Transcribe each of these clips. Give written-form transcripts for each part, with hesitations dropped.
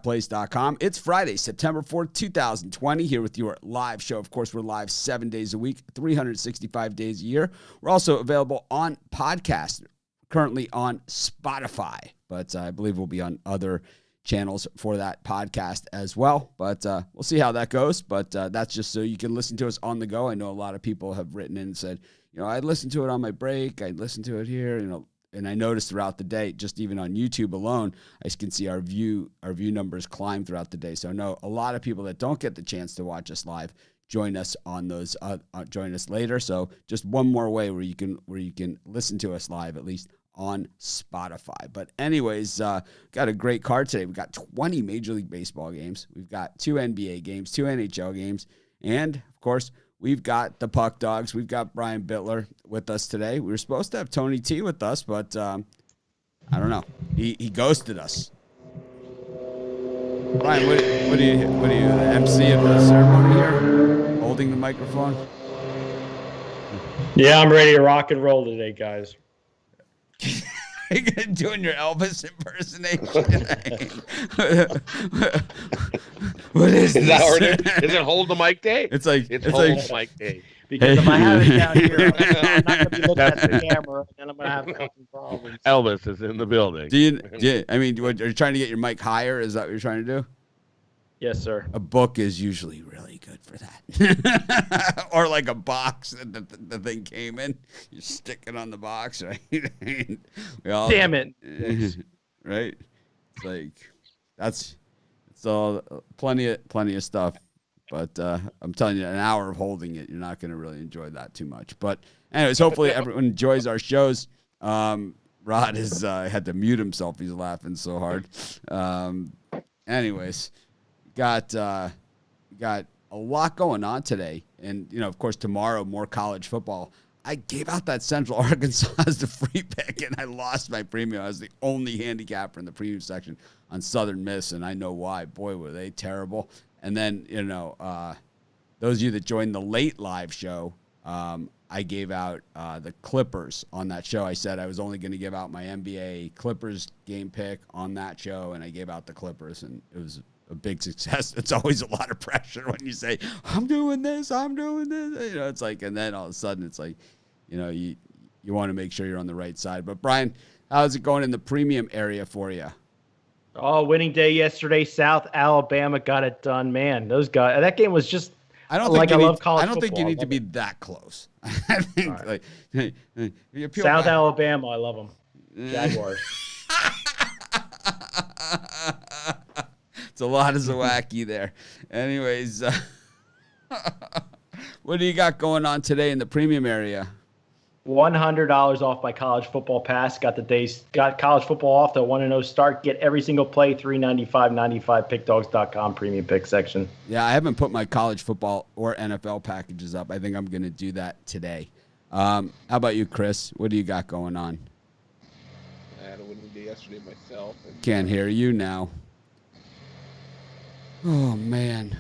Parlays.com. It's Friday, September 4th, 2020, here with your live show. Of course, we're live 7 days a week, 365 days a year. We're also available on podcast, currently on Spotify, but I believe we'll be on other channels for that podcast as well. But we'll see how that goes. But that's just so you can listen to us on the go. I know a lot of people have written in and said, I listened to it on my break. I listened to it here, and I noticed throughout the day, just even on YouTube alone, I can see our view numbers climb throughout the day. So I know a lot of people that don't get the chance to watch us live join us on those, join us later. So just one more way where you can listen to us live, at least on Spotify. But anyways, got a great card today. We've got 20 Major League Baseball games. We've got 2 NBA games, 2 NHL games, and of course, we've got the Puck Dogs. We've got Brian Bittler with us today. We were supposed to have Tony T with us, but I don't know. He ghosted us. Brian, what are you, the MC of the ceremony here? Holding the microphone? Yeah, I'm ready to rock and roll today, guys. Are you doing your Elvis impersonation? What is this? Is it hold the mic day? It's hold the mic day. Because if I have it down here, I'm not going to be looking at the camera, and I'm going to have some problems. Elvis is in the building. Are you trying to get your mic higher? Is that what you're trying to do? Yes, sir. A book is usually really good for that. Or like a box that the thing came in. You stick it on the box, right? Damn it. Right? It's like, it's all plenty of stuff. But I'm telling you, an hour of holding it, you're not going to really enjoy that too much. But anyways, hopefully everyone enjoys our shows. Rod has had to mute himself. He's laughing so hard. Anyways, got a lot going on today. And, of course, tomorrow, more college football. I gave out that Central Arkansas as the free pick, and I lost my premium. I was the only handicapper in the premium section on Southern Miss, and I know why. Boy, were they terrible. And then, those of you that joined the late live show, I gave out the Clippers on that show. I said I was only going to give out my NBA Clippers game pick on that show, and I gave out the Clippers, and it was a big success. It's always a lot of pressure when you say, I'm doing this. It's like, and then all of a sudden it's like, you want to make sure you're on the right side. But Brian, how's it going in the premium area for you? Oh, winning day yesterday. South Alabama got it done. Man, those guys. That game was just. I love college football. I don't think you need to be that close. I think right. South Alabama. I love them. Jaguars. It's a lot of Zawacki there. Anyways, what do you got going on today in the premium area? $100 off my college football pass. Got college football off to a 1-0 start. Get every single play, $3.95.95. PickDogs.com premium pick section. Yeah, I haven't put my college football or NFL packages up. I think I'm going to do that today. How about you, Chris? What do you got going on? I had a winning day yesterday myself. Can't hear you now. Oh, man.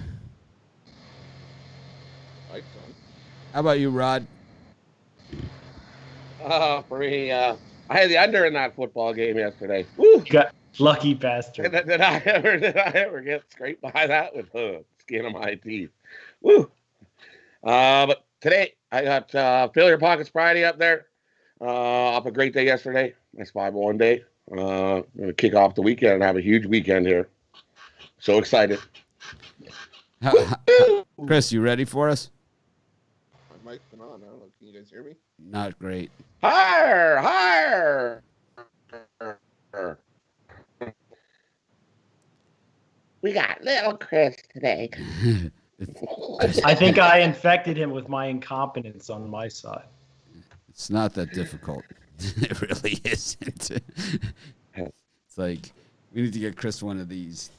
How about you, Rod? For me, I had the under in that football game yesterday. Woo! You got lucky bastard. Did I ever get scraped by that with the skin of my teeth? Woo! But today, I got Fill Your Pockets Friday up there. Off a great day yesterday. Nice 5-1 day. I'm going to kick off the weekend and have a huge weekend here. So excited. Chris, you ready for us? My mic's been on. I don't know. Can you guys hear me? Not great. Higher. We got little Chris today. I think I infected him with my incompetence on my side. It's not that difficult. It really isn't. It's like, we need to get Chris one of these.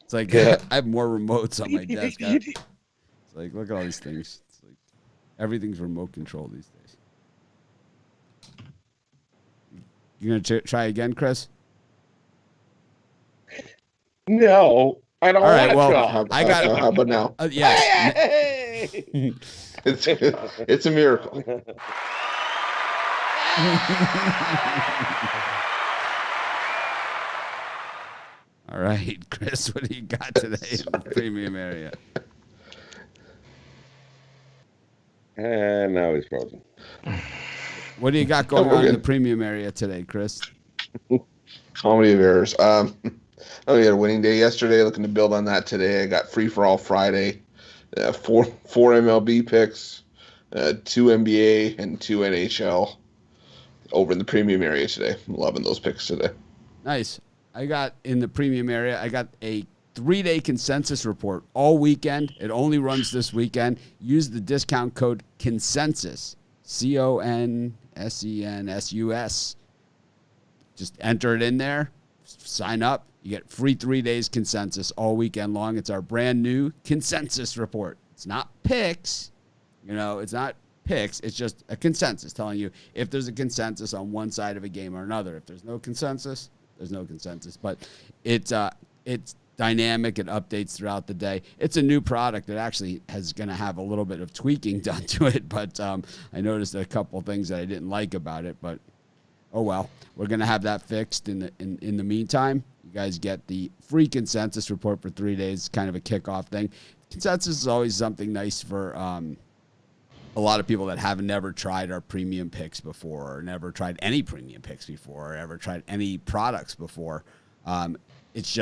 It's like, I have more remotes on my desk. It's like, look at all these things. It's like, everything's remote control these days. You going to try again, Chris? No, I don't. All right, well, go. I got it. How about now? Yes. Hey! it's a miracle. All right, Chris, what do you got today in the premium area? And now he's frozen. What do you got going on in the premium area today, Chris? Comedy of errors. We had a winning day yesterday. Looking to build on that today. I got free for all Friday. Four MLB picks, 2 NBA and 2 NHL over in the premium area today. I'm loving those picks today. Nice. I got in the premium area. I got a 3-day consensus report all weekend. It only runs this weekend. Use the discount code consensus, CONSENSUS. Just enter it in there, sign up. You get free 3 days consensus all weekend long. It's our brand new consensus report. It's not picks. It's not picks. It's just a consensus telling you if there's a consensus on one side of a game or another. If there's no consensus, there's no consensus. But it's dynamic. It updates throughout the day. It's a new product that actually is going to have a little bit of tweaking done to it. But I noticed a couple things that I didn't like about it. But oh well, we're going to have that fixed in the meantime. You guys get the free consensus report for 3 days. It's kind of a kickoff thing. Consensus is always something nice for a lot of people that have never tried our premium picks before, or never tried any premium picks before, or ever tried any products before. It's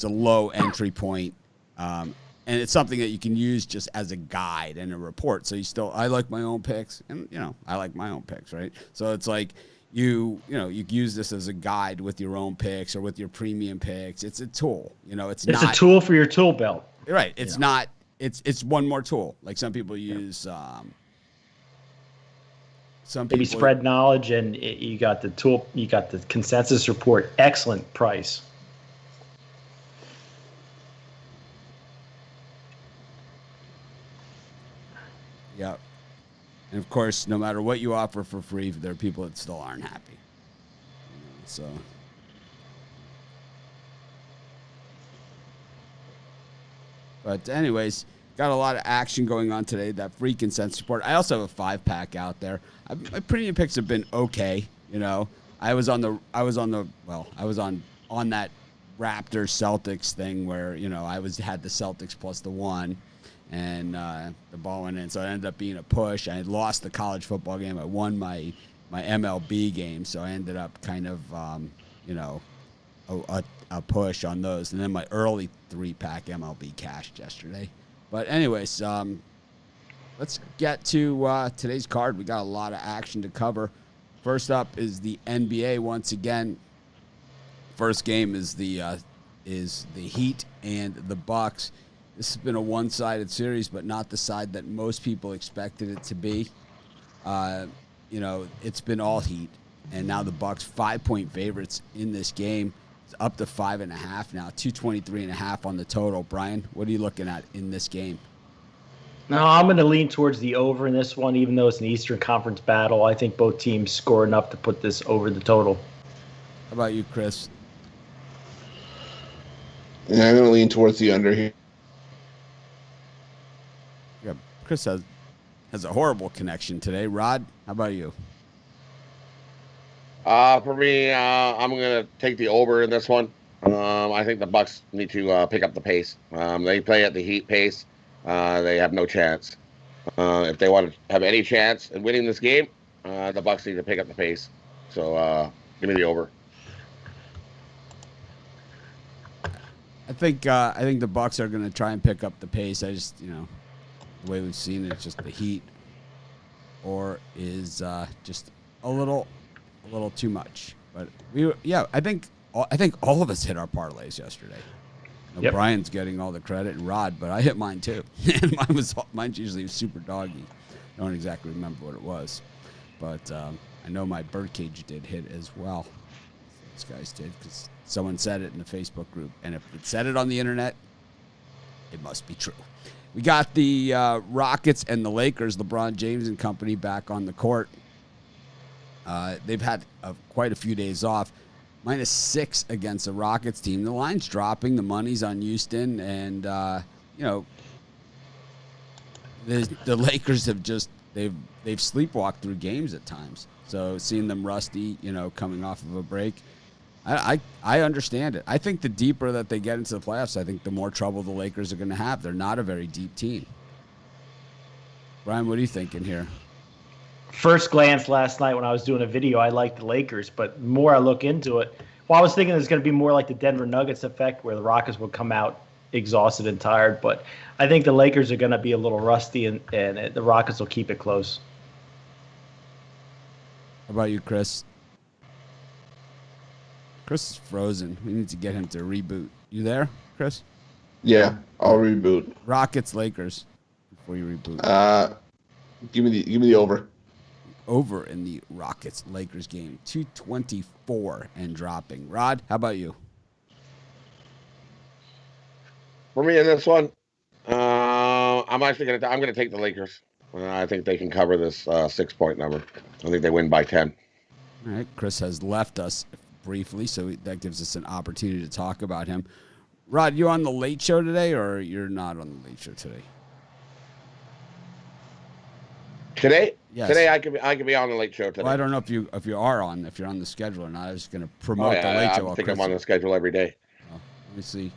a low entry point, and it's something that you can use just as a guide and a report. So I like my own picks, and I like my own picks, right? So it's like you use this as a guide with your own picks or with your premium picks. It's a tool, It's a tool for your tool belt, right? It's not. It's one more tool. Like some people use. Maybe spread knowledge, and you got the tool. You got the consensus report. Excellent price. Yeah. And of course, no matter what you offer for free, there are people that still aren't happy. So. But anyways, got a lot of action going on today. That free consensus report. I also have a 5-pack out there. My premium picks have been okay. I was on that Raptors Celtics thing where I had the Celtics plus the 1. And the ball went in, so it ended up being a push. I had lost the college football game. I won my MLB game, so I ended up kind of, a push on those. And then my early 3-pack MLB cashed yesterday. But anyways, let's get to today's card. We got a lot of action to cover. First up is the NBA once again. First game is the Heat and the Bucks. This has been a one-sided series, but not the side that most people expected it to be. It's been all Heat, and now the Bucks 5-point favorites in this game. It's up to 5.5 now, 223.5 on the total. Brian, what are you looking at in this game? No, I'm going to lean towards the over in this one, even though it's an Eastern Conference battle. I think both teams score enough to put this over the total. How about you, Chris? Yeah, I'm going to lean towards the under here. Yeah, Chris has a horrible connection today. Rod, how about you? For me, I'm going to take the over in this one. I think the Bucks need to pick up the pace. They play at the Heat pace. They have no chance. If they want to have any chance in winning this game, the Bucks need to pick up the pace. So give me the over. I think the Bucks are going to try and pick up the pace. I just the way we've seen it, it's just the Heat, or is just a little too much. But I think all of us hit our parlays yesterday. Yep. Brian's getting all the credit, and Rod, but I hit mine too. And mine's usually super doggy. I don't exactly remember what it was, but I know my birdcage did hit as well. These guys did, because someone said it in the Facebook group, and if it said it on the internet, it must be true. We got the Rockets and the Lakers, LeBron James and company, back on the court. They've had quite a few days off. -6 against the Rockets team. The line's dropping. The money's on Houston, and the Lakers have they've sleepwalked through games at times. So seeing them rusty, coming off of a break, I understand it. I think the deeper that they get into the playoffs, I think the more trouble the Lakers are going to have. They're not a very deep team. Brian, what are you thinking here? First glance last night when I was doing a video, I liked the Lakers, but more I look into it, well, I was thinking it's going to be more like the Denver Nuggets effect where the Rockets will come out exhausted and tired, but I think the Lakers are going to be a little rusty and the Rockets will keep it close. How about you, Chris? Chris is frozen. We need to get him to reboot. You there, Chris? Yeah, I'll reboot. Rockets, Lakers. Before you reboot. Give me the over. Over in the Rockets Lakers game. 224 and dropping. Rod, how about you? For me in this one, I'm gonna take the Lakers. I think they can cover this 6-point number. I think they win by 10. All right, Chris has left us briefly, so that gives us an opportunity to talk about him. Rod, you on the Late Show today, or you're not on the Late Show today? Today? Yes. Today I could be on the Late Show today. Well, I don't know if you're on the schedule or not. I was going to promote the Late Show. I think I'm on the schedule every day. Oh, let me see.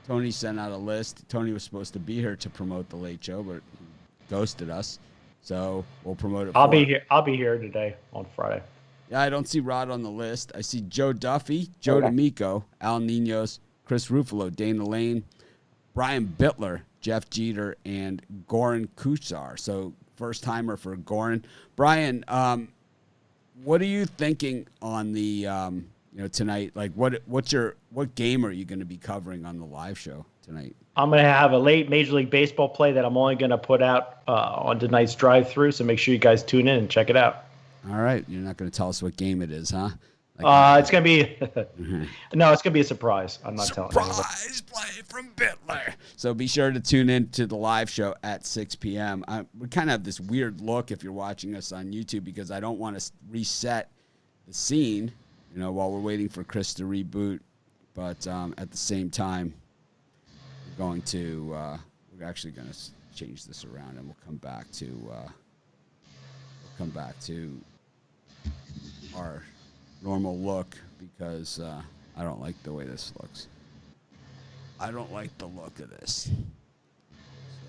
Tony sent out a list. Tony was supposed to be here to promote the Late Show, but he ghosted us. So we'll promote it. I'll be here today on Friday. Yeah, I don't see Rod on the list. I see Joe Duffy, Joe D'Amico, Al Ninos, Chris Ruffalo, Dana Lane, Brian Bittler, Jeff Jeter, and Goran Kuchar. So first timer for Goran. Brian, what are you thinking on the tonight? Like, what game are you going to be covering on the live show tonight? I'm going to have a late Major League Baseball play that I'm only going to put out on tonight's drive-thru, so make sure you guys tune in and check it out. All right. You're not going to tell us what game it is, huh? It's going to be no, it's going to be a surprise. I'm not telling you. Surprise play from Bittler. So be sure to tune in to the live show at 6 p.m. We kind of have this weird look if you're watching us on YouTube because I don't want to reset the scene, while we're waiting for Chris to reboot. But at the same time, we're actually going to change this around and we'll come back to our normal look because I don't like the way this looks. I don't like the look of this.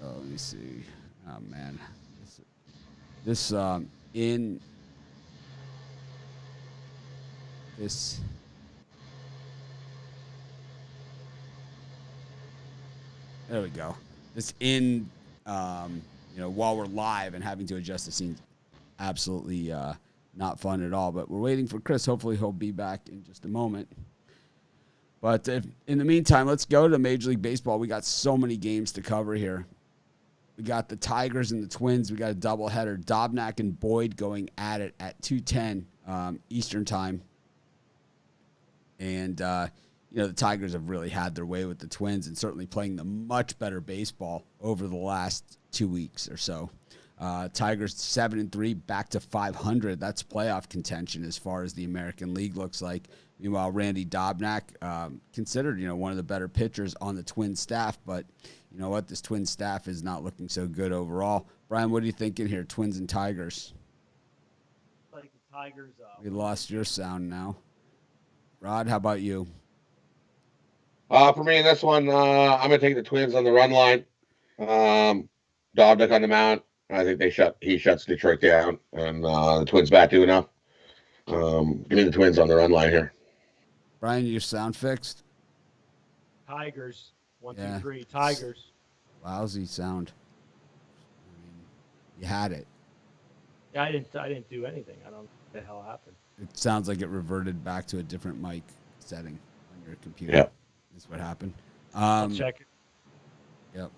So let me see. Oh man, this there we go. While we're live and having to adjust the scenes, absolutely not fun at all. But we're waiting for Chris. Hopefully he'll be back in just a moment. But in the meantime, let's go to Major League Baseball. We got so many games to cover here. We got the Tigers and the Twins. We got a doubleheader. Dobnak and Boyd going at it at 2:10 Eastern time. And the Tigers have really had their way with the Twins and certainly playing the much better baseball over the last 2 weeks or so. Tigers 7-3, back to 500. That's playoff contention as far as the American League looks like. Meanwhile, Randy Dobnak, considered one of the better pitchers on the Twins staff, but you know what? This Twins staff is not looking so good overall. Brian, what are you thinking here? Twins and Tigers. Like the Tigers. We lost your sound now. Rod, how about you? For me in this one, I'm gonna take the Twins on the run line. Dobnak on the mound. I think he shuts Detroit down, and the Twins bat 2-0. Give me the Twins on the run line here. Brian, your sound fixed? Tigers. 1, 2, 3. Tigers. Lousy sound. I mean, you had it. Yeah, I didn't do anything. I don't know what the hell happened. It sounds like it reverted back to a different mic setting on your computer. Yep. That's what happened. I'll check it. Yep.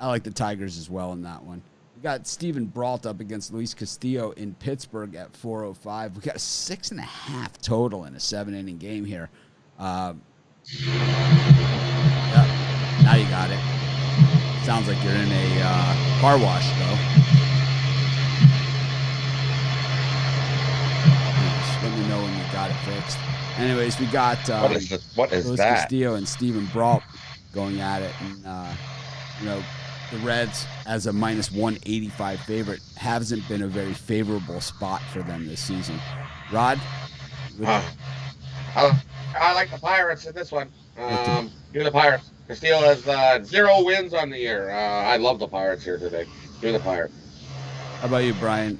I like the Tigers as well in that one. We got Steven Brault up against Luis Castillo in Pittsburgh at 4:05. We got a 6.5 total in a 7-inning game here. Yep. Now you got it. Sounds like you're in a car wash, though. Just let me know when you got it fixed. Anyways, we got what is Luis that? Castillo and Steven Brault going at it. And, the Reds, as a minus 185 favorite, hasn't been a very favorable spot for them this season. Rod? I like the Pirates in this one. Give the Pirates. Castillo has 0 wins on the year. I love the Pirates here today. Give the Pirates. How about you, Brian?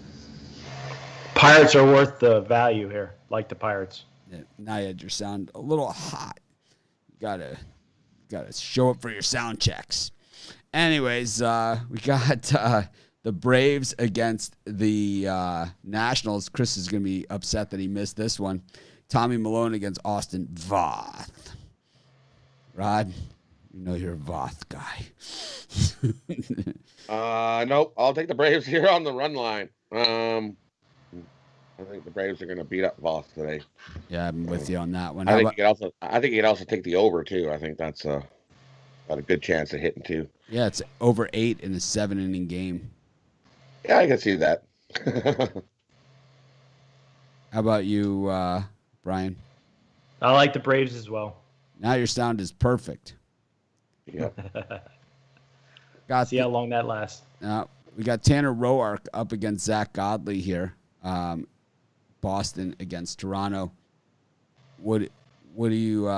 Pirates are worth the value here. Like the Pirates. Yeah, now you had your sound a little hot. You gotta show up for your sound checks. Anyways, we got the Braves against the Nationals. Chris is gonna be upset that he missed this one. Tommy Malone against Austin Voth. Rod, you know you're a Voth guy. Nope. I'll take the Braves here on the run line. I think the Braves are going to beat up Voss today. Yeah, I'm with you on that one. I think you could also take the over too. I think that's got a good chance of hitting too. Yeah, it's over 8 in a 7-inning game. Yeah, I can see that. How about you, Brian? I like the Braves as well. Now your sound is perfect. Yep. See how long that lasts. We got Tanner Roark up against Zach Godley here. Boston against Toronto. What do you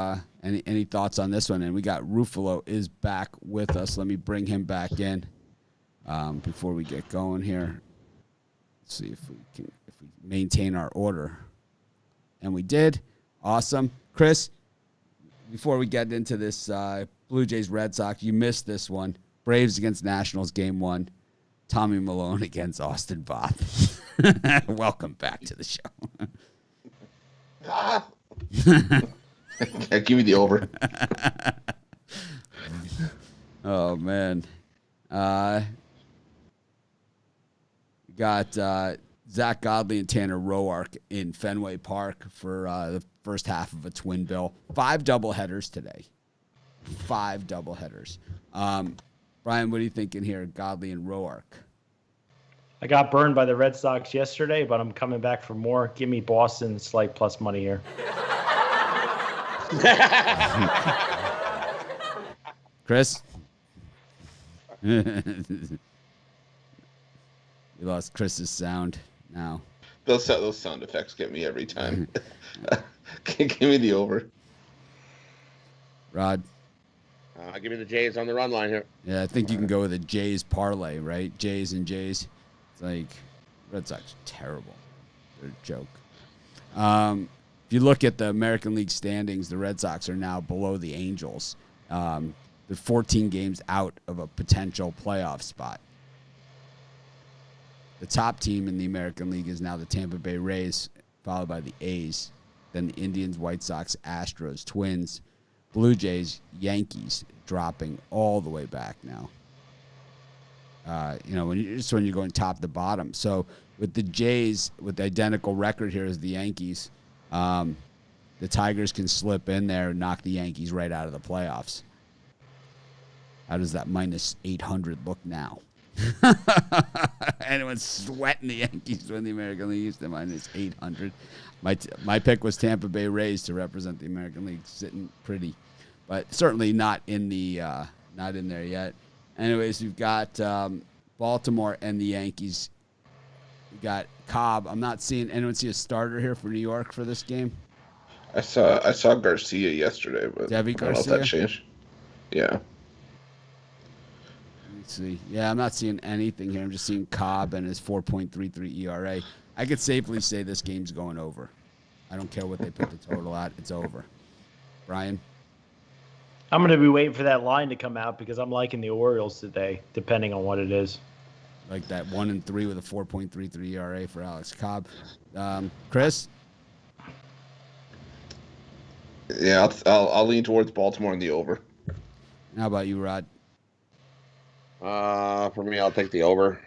any thoughts on this one? And we got Ruffalo is back with us. Let me bring him back in before we get going here. Let's see if we maintain our order. And we did. Awesome. Chris, before we get into this Blue Jays Red Sox, you missed this one. Braves against Nationals game 1. Tommy Malone against Austin Voth. Welcome back to the show. Give me the over. Oh, man. We got Zach Godley and Tanner Roark in Fenway Park for the first half of a twin bill. 5 doubleheaders today. 5 doubleheaders. Brian, what are you thinking here, Godley and Roark? I got burned by the Red Sox yesterday, but I'm coming back for more. Give me Boston slight plus money here. Chris? We lost Chris's sound now. Those sound effects get me every time. Give me the over. Rod? Give me the Jays on the run line here. Yeah, I think you can go with a Jays parlay, right? Jays and Jays. It's like, Red Sox are terrible. They're a joke. If you look at the American League standings, the Red Sox are now below the Angels. They're 14 games out of a potential playoff spot. The top team in the American League is now the Tampa Bay Rays, followed by the A's, then the Indians, White Sox, Astros, Twins, Blue Jays, Yankees, dropping all the way back now. When you're going top to bottom. So with the Jays, with the identical record here as the Yankees, the Tigers can slip in there and knock the Yankees right out of the playoffs. How does that minus 800 look now? Anyone's sweating the Yankees win the American League East at minus 800. My pick was Tampa Bay Rays to represent the American League, sitting pretty, but certainly not in there yet. Anyways, we've got Baltimore and the Yankees. We got Cobb. I'm not seeing anyone see a starter here for New York for this game. I saw Garcia yesterday, but Debbie I don't know if Garcia? that changed. Yeah. Let's see. Yeah, I'm not seeing anything here. I'm just seeing Cobb and his 4.33 ERA. I could safely say this game's going over. I don't care what they put the total at. It's over. Brian? I'm going to be waiting for that line to come out because I'm liking the Orioles today, depending on what it is. Like that 1-3 with a 4.33 ERA for Alex Cobb. Chris? Yeah, I'll lean towards Baltimore in the over. How about you, Rod? For me, I'll take the over.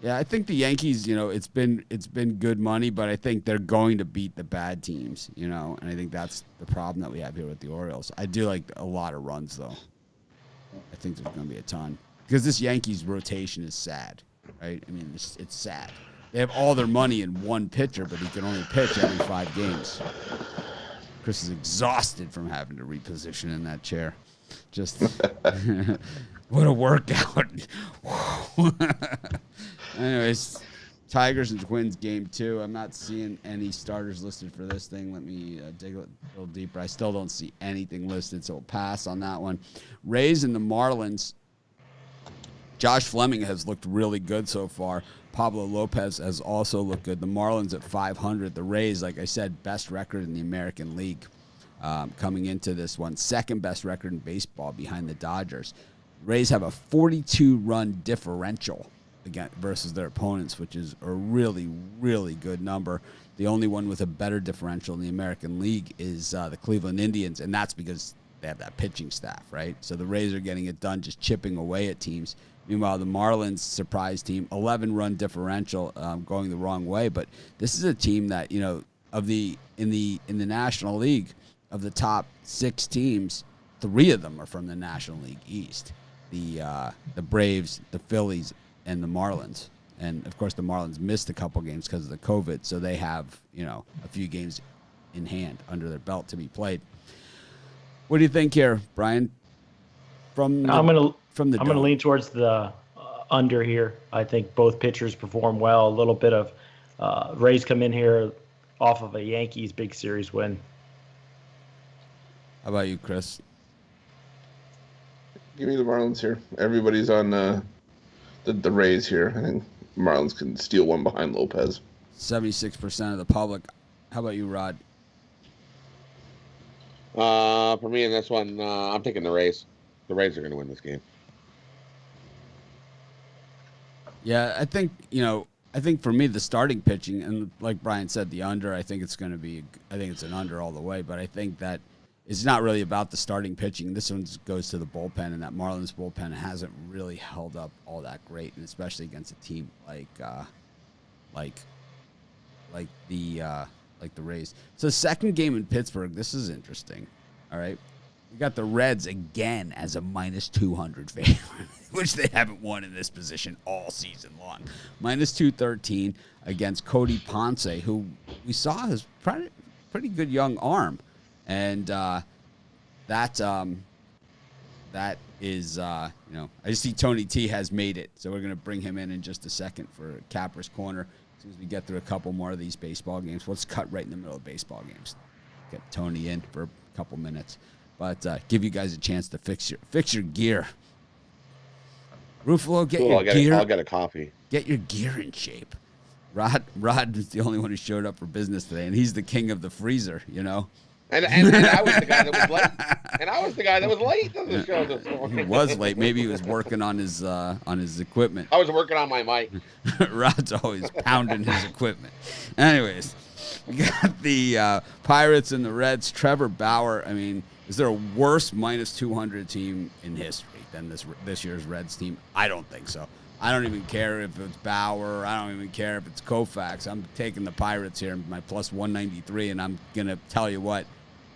Yeah, I think the Yankees, it's been good money, but I think they're going to beat the bad teams, and I think that's the problem that we have here with the Orioles. I do like a lot of runs, though. I think there's going to be a ton. Because this Yankees rotation is sad, right? I mean, it's sad. They have all their money in one pitcher, but he can only pitch every 5 games. Chris is exhausted from having to reposition in that chair. Just what a workout. Anyways, Tigers and Twins game 2. I'm not seeing any starters listed for this thing. Let me dig a little deeper. I still don't see anything listed, so we'll pass on that one. Rays and the Marlins. Josh Fleming has looked really good so far. Pablo Lopez has also looked good. The Marlins at 500. The Rays, like I said, best record in the American League coming into this one. Second best record in baseball behind the Dodgers. Rays have a 42-run differential versus their opponents, which is a really, really good number. The only one with a better differential in the American League is the Cleveland Indians, and that's because they have that pitching staff, right? So the Rays are getting it done just chipping away at teams. Meanwhile, the Marlins, surprise team, 11-run differential going the wrong way. But this is a team that, you know, in the National League, of the top 6 teams, 3 of them are from the National League East. The Braves, the Phillies, and the Marlins. And, of course, the Marlins missed a couple games because of the COVID, so they have, you know, a few games in hand under their belt to be played. What do you think here, Brian? I'm going to lean towards the under here. I think both pitchers perform well. A little bit of Rays come in here off of a Yankees big series win. How about you, Chris? Give me the Marlins here. Everybody's on the Rays here. I think Marlins can steal one behind Lopez. 76% of the public. How about you, Rod? For me in this one, I'm taking the Rays. The Rays are going to win this game. Yeah, I think for me the starting pitching, and like Brian said, the under. I think it's an under all the way. But I think that it's not really about the starting pitching. This one goes to the bullpen, and that Marlins bullpen hasn't really held up all that great, and especially against a team like the Rays. So second game in Pittsburgh. This is interesting. All right. We got the Reds again as a -200 favorite, which they haven't won in this position all season long. -213 against Cody Ponce, who we saw has pretty good young arm. And that is, I just see Tony T has made it. So we're going to bring him in just a second for Capper's Corner. As soon as we get through a couple more of these baseball games, let's cut right in the middle of baseball games. Get Tony in for a couple minutes. But give you guys a chance to fix your gear. Ruffalo, gear. I'll get a coffee. Get your gear in shape. Rod is the only one who showed up for business today, and he's the king of the freezer, you know. And I was the guy that was late. And I was the guy that was late to the show this morning. He was late. Maybe he was working on his equipment. I was working on my mic. Rod's always pounding his equipment. Anyways, we got the Pirates and the Reds. Trevor Bauer. I mean, is there a worse -200 team in history than this year's Reds team? I don't think so. I don't even care if it's Bauer. I don't even care if it's Koufax. I'm taking the Pirates here, my +193, and I'm going to tell you what,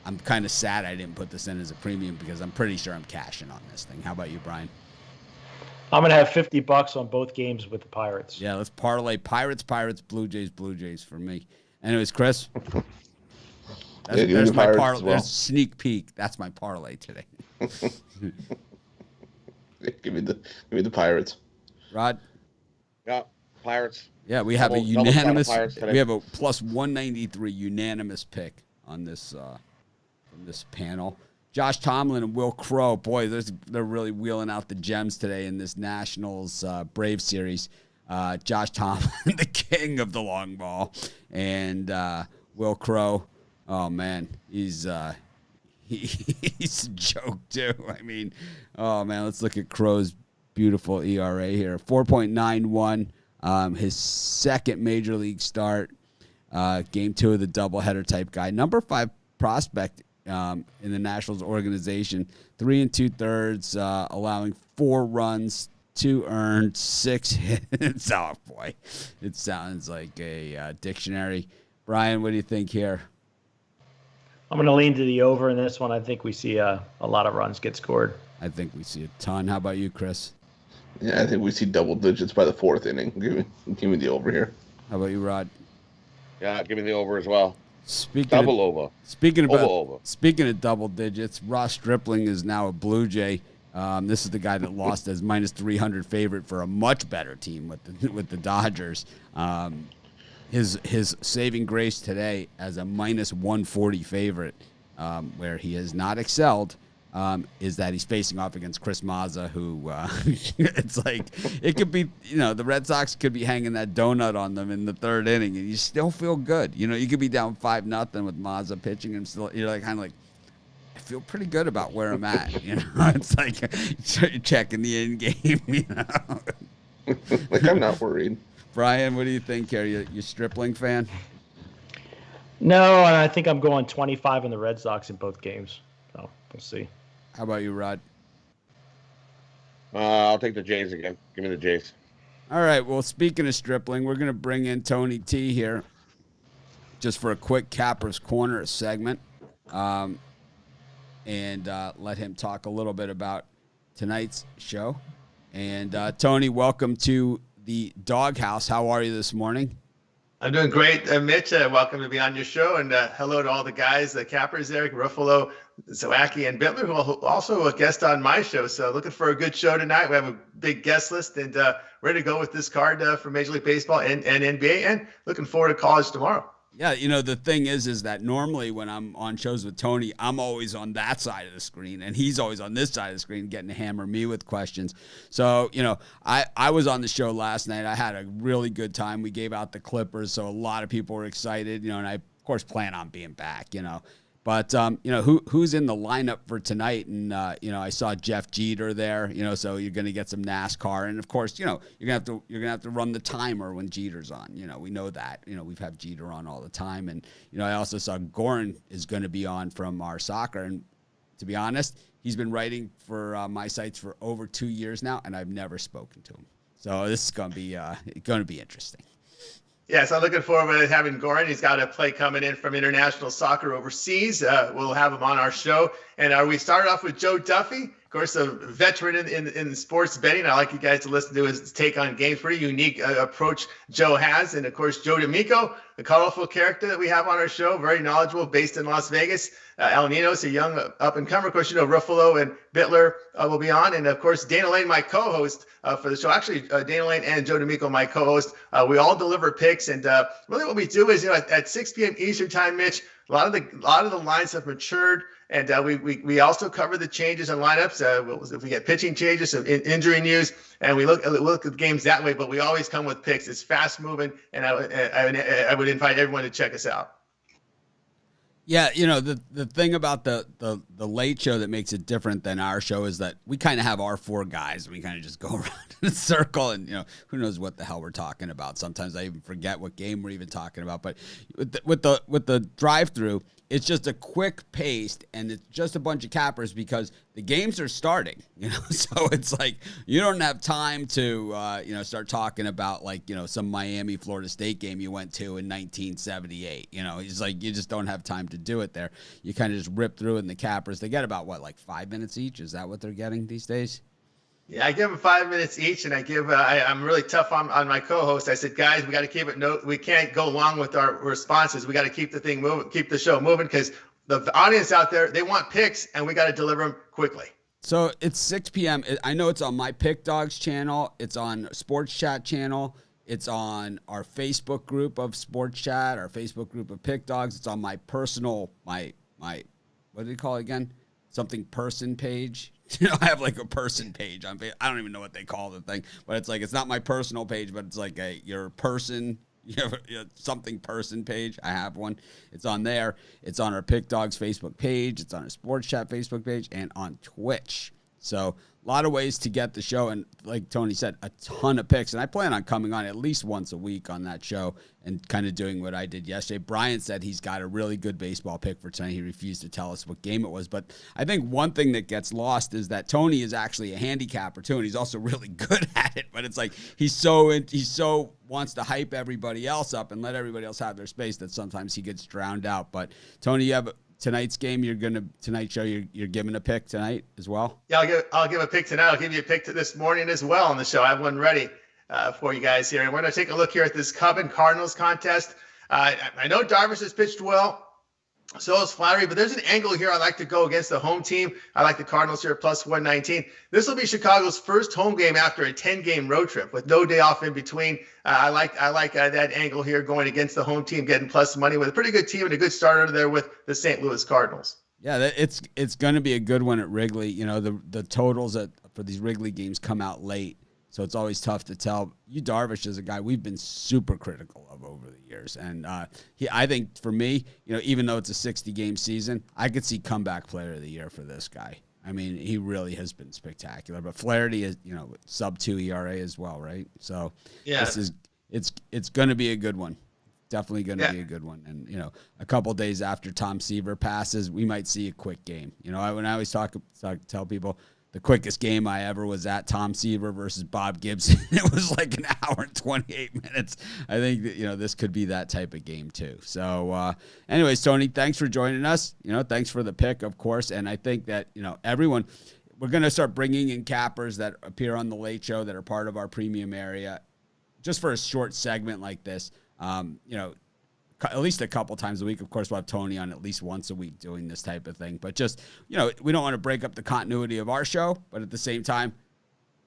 I'm kind of sad I didn't put this in as a premium because I'm pretty sure I'm cashing on this thing. How about you, Brian? I'm going to have $50 on both games with the Pirates. Yeah, let's parlay Pirates, Blue Jays for me. Anyways, Chris? There's my parlay. Well. There's a sneak peek. That's my parlay today. Give me the Pirates. Rod? Yeah, Pirates. Yeah, we have a unanimous. We have a +193 unanimous pick on this from this panel. Josh Tomlin and Will Crowe. Boy, they're really wheeling out the gems today in this Nationals Braves series. Josh Tomlin, the king of the long ball, and Will Crowe. Oh man, he's a joke too. I mean, oh man, let's look at Crowe's beautiful ERA here, 4.91. His second major league start, game 2 of the doubleheader type guy. Number 5 prospect in the Nationals organization, 3 2/3, allowing 4 runs, 2 earned, 6 hits. Oh boy, it sounds like a dictionary. Brian, what do you think here? I'm going to lean to the over in this one. I think we see a lot of runs get scored. I think we see a ton. How about you, Chris? Yeah, I think we see double digits by the 4th inning. Give me the over here. How about you, Rod? Yeah, give me the over as well. Speaking of double digits, Ross Stripling is now a Blue Jay. This is the guy that lost as minus 300 favorite for a much better team with the Dodgers. His saving grace today as a minus 140 favorite, where he has not excelled, is that he's facing off against Chris Mazza, who it's like it could be, the Red Sox could be hanging that donut on them in the third inning, and you still feel good. You could be down 5-0 with Mazza pitching, and still you're kind of like, I feel pretty good about where I'm at. It's like you're checking the end game. Like, I'm not worried. Brian, what do you think here? You Stripling fan? No, and I think I'm going 25 on the Red Sox in both games. So we'll see. How about you, Rod? I'll take the Jays again. Give me the Jays. All right. Well, speaking of Stripling, we're going to bring in Tony T here just for a quick Capper's Corner segment, and let him talk a little bit about tonight's show. And Tony, welcome to the Doghouse. How are you this morning? I'm doing great, Mitch. Welcome to be on your show, and hello to all the guys, the Cappers, Eric Ruffalo, Zawacki, and Bittler, who also a guest on my show. So looking for a good show tonight. We have a big guest list, and ready to go with this card for Major League Baseball and NBA, and looking forward to college tomorrow. Yeah, the thing is that normally when I'm on shows with Tony, I'm always on that side of the screen, and he's always on this side of the screen getting to hammer me with questions. So, I was on the show last night. I had a really good time. We gave out the Clippers, so a lot of people were excited, and I, of course, plan on being back, But, who's in the lineup for tonight? And, I saw Jeff Jeter there, so you're going to get some NASCAR. And, of course, you're going to have to run the timer when Jeter's on. We know that. We've had Jeter on all the time. And, I also saw Goran is going to be on from our soccer. And to be honest, he's been writing for my sites for over 2 years now, and I've never spoken to him. So this is going to be interesting. Yeah, so I'm looking forward to having Goran. He's got a play coming in from international soccer overseas. We'll have him on our show. And we started off with Joe Duffy, of course, a veteran in sports betting. I'd like you guys to listen to his take on games. Pretty unique approach Joe has. And, of course, Joe D'Amico, a colorful character that we have on our show, very knowledgeable, based in Las Vegas. El Nino's a young up-and-comer. Of course, Ruffalo and Bittler will be on. And, of course, Dana Lane, my co-host for the show. Actually, Dana Lane and Joe D'Amico, my co-host. We all deliver picks. And really what we do is, at 6 p.m. Eastern time, Mitch, a lot of the lines have matured. And we also cover the changes in lineups. If we get pitching changes, some injury news, and we look at the games that way. But we always come with picks. It's fast moving, and I would invite everyone to check us out. Yeah, the thing about the late show that makes it different than our show is that we kind of have our four guys. And we kind of just go around in a circle, and who knows what the hell we're talking about. Sometimes I even forget what game we're even talking about. But with the drive-thru, it's just a quick paced, and it's just a bunch of cappers because the games are starting. So it's like you don't have time to start talking about some Miami Florida State game you went to in 1978. It's like you just don't have time to do it there. You kind of just rip through it, and the cappers, they get about 5 minutes each? Is that what they're getting these days? Yeah, I give them 5 minutes each, and I'm really tough on my co-host. I said, guys, we got to keep it. We can't go long with our responses. We got to keep the thing moving, keep the show moving, because the audience out there, they want picks, and we got to deliver them quickly. So it's 6 p.m. I know it's on my Pick Dogs channel. It's on Sports Chat channel. It's on our Facebook group of Sports Chat, our Facebook group of Pick Dogs. It's on my personal, my what do you call it again? Something person page. I have a person page on Facebook. I don't even know what they call the thing, but it's not my personal page, but it's your person, something person page. I have one. It's on there. It's on our Pick Dogs Facebook page. It's on our Sports Chat Facebook page and on Twitch. So a lot of ways to get the show. And like Tony said, a ton of picks. And I plan on coming on at least once a week on that show and kind of doing what I did yesterday. Brian said he's got a really good baseball pick for tonight. He refused to tell us what game it was. But I think one thing that gets lost is that Tony is actually a handicapper too. And he's also really good at it. But it's he so wants to hype everybody else up and let everybody else have their space that sometimes he gets drowned out. But Tony, you have tonight's game. Tonight's show. You're giving a pick tonight as well. Yeah, I'll give a pick tonight. I'll give you a pick this morning as well on the show. I have one ready for you guys here. And we're going to take a look here at this Cub and Cardinals contest. I know Darvish has pitched well. So is Flattery, but there's an angle here I like to go against the home team. I like the Cardinals here at plus 119. This will be Chicago's first home game after a 10-game road trip with no day off in between. I like that angle here going against the home team, getting plus money with a pretty good team and a good starter there with the St. Louis Cardinals. Yeah, it's going to be a good one at Wrigley. You know, the totals for these Wrigley games come out late, so it's always tough to tell. Darvish is a guy we've been super critical of over the years, and I think for me, you know, even though it's a 60-game season, I could see comeback player of the year for this guy. I mean, he really has been spectacular. But Flaherty is, you know, sub-2 ERA as well, right? So yeah, it's going to be a good one. Definitely going to be a good one. And, you know, a couple days after Tom Seaver passes, we might see a quick game. You know, when I always tell people the quickest game I ever was at, Tom Seaver versus Bob Gibson. It was like an hour and 28 minutes. I think that, you know, this could be that type of game too. So anyways, Tony, thanks for joining us. You know, thanks for the pick, of course. And I think that, you know, everyone, we're going to start bringing in cappers that appear on the Late Show that are part of our premium area just for a short segment like this. You know, at least a couple times a week. Of course, we'll have Tony on at least once a week doing this type of thing. But just, you know, we don't want to break up the continuity of our show, but at the same time,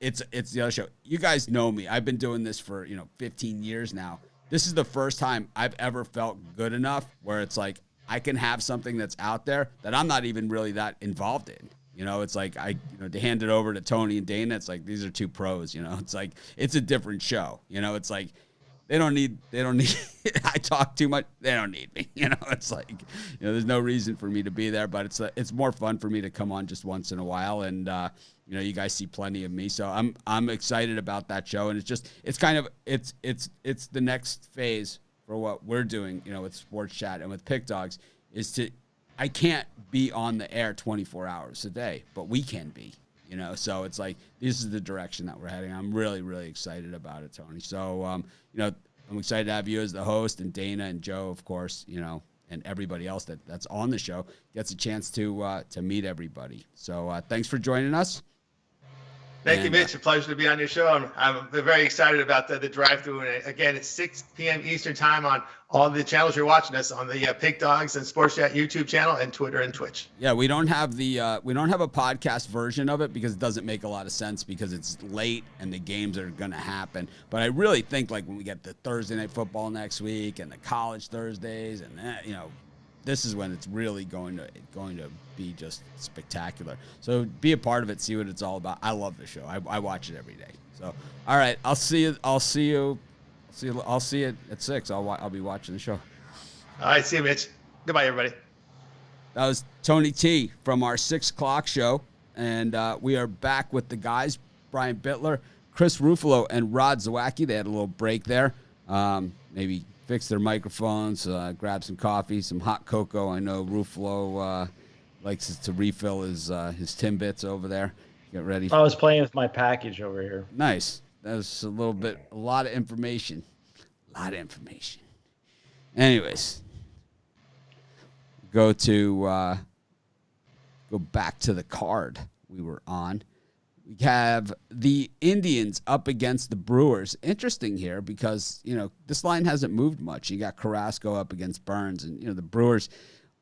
it's the other show. You guys know me. I've been doing this for, you know, 15 years now. This is the first time I've ever felt good enough where it's like I can have something that's out there that I'm not even really that involved in. You know, it's like to hand it over to Tony and Dana, it's like these are two pros, you know. It's like it's a different show. You know, it's like They don't need, I talk too much. They don't need me. You know, it's like, you know, there's no reason for me to be there, but it's more fun for me to come on just once in a while. And, you know, you guys see plenty of me. So I'm excited about that show. And it's the next phase for what we're doing, you know, with Sports Chat and with Pick Dogs I can't be on the air 24 hours a day, but we can be. You know, so it's like this is the direction that we're heading. I'm really, really excited about it, Tony. So, you know, I'm excited to have you as the host, and Dana and Joe, of course, you know, and everybody else that's on the show gets a chance to meet everybody. So thanks for joining us. Thank you, Mitch. A pleasure to be on your show. I'm very excited about the drive-thru. And again, it's 6 p.m. Eastern time on all the channels you're watching us on the Pick Dogs and Sports Chat YouTube channel and Twitter and Twitch. Yeah, we don't have a podcast version of it because it doesn't make a lot of sense because it's late and the games are going to happen. But I really think like when we get the Thursday Night Football next week and the college Thursdays and that, you know, this is when it's really going to be just spectacular. So be a part of it, see what it's all about. I love the show. I watch it every day. So all right, I'll see you at 6. I'll be watching the show. All right, see you, Mitch. Goodbye, everybody. That was Tony T from our 6 o'clock show, and we are back with the guys, Brian Bittler, Chris Ruffalo, and Rod Zawacki. They had a little break there. Maybe fix their microphones, grab some coffee, some hot cocoa. I know Ruffalo likes to refill his Timbits over there. Get ready. I was playing with my package over here. Nice. That was a lot of information. Anyways, go back to the card we were on. We have the Indians up against the Brewers. Interesting here because, you know, this line hasn't moved much. You got Carrasco up against Burns, and, you know, the Brewers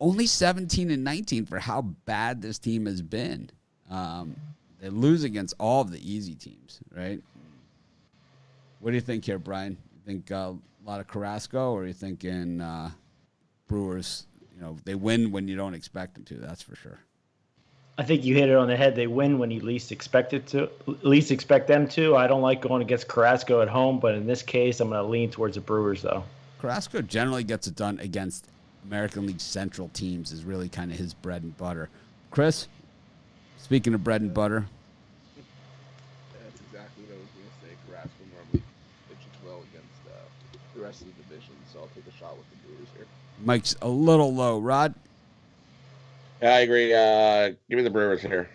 only 17-19 for how bad this team has been. They lose against all of the easy teams, right? What do you think here, Brian? You think a lot of Carrasco, or are you thinking Brewers, you know, they win when you don't expect them to? That's for sure. I think you hit it on the head. They win when you least expect them to. I don't like going against Carrasco at home, but in this case, I'm going to lean towards the Brewers, though. Carrasco generally gets it done against American League Central teams is really kind of his bread and butter. Chris, speaking of bread and butter. That's exactly what I was going to say. Carrasco normally pitches well against the rest of the division, so I'll take a shot with the Brewers here. Mike's a little low. Rod? Yeah, I agree. Give me the Brewers here.